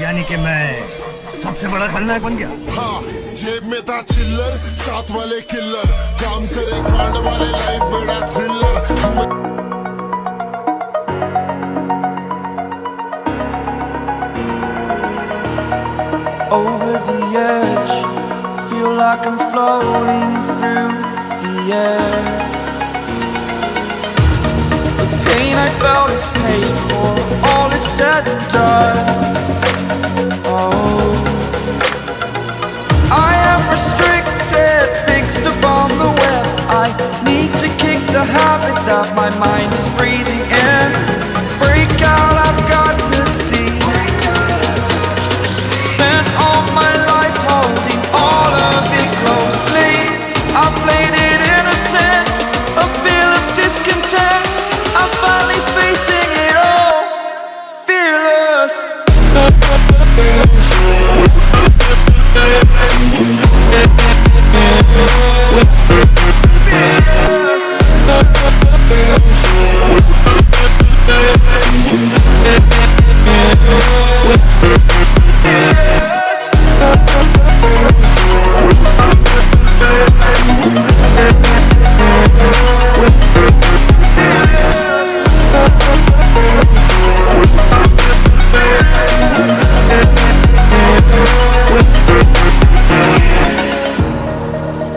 यानी कि मैं सबसे बड़ा खलनायक बन गया। हाँ, जेब में था चिल्लर, साथ वाले किल्लर, काम करे कांड वाले, लाइफ बड़ा thriller. Over the edge, feel like I'm floating through the air. The pain I felt is paid for, all is said and done. Oh, I am restricted, fixed upon the web. I need to kick the habit that my mind is breathing in. Break out, I've got to see. Spent all my life holding all of it closely. I played it innocent, a feel of discontent. I'm finally facing it all, fearless.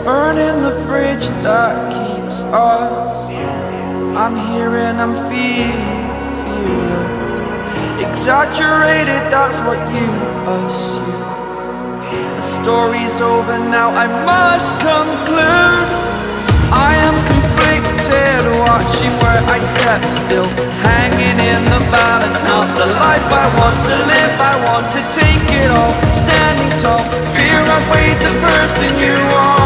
Burning the bridge that keeps us. I'm here and I'm feeling fearless. Exaggerated, that's what you assume. The story's over now, I must conclude. I am conflicted, watching where I step still, hanging in the balance. Not the life I want to live, I want to take it all. Standing tall, fear I weighed the person you are.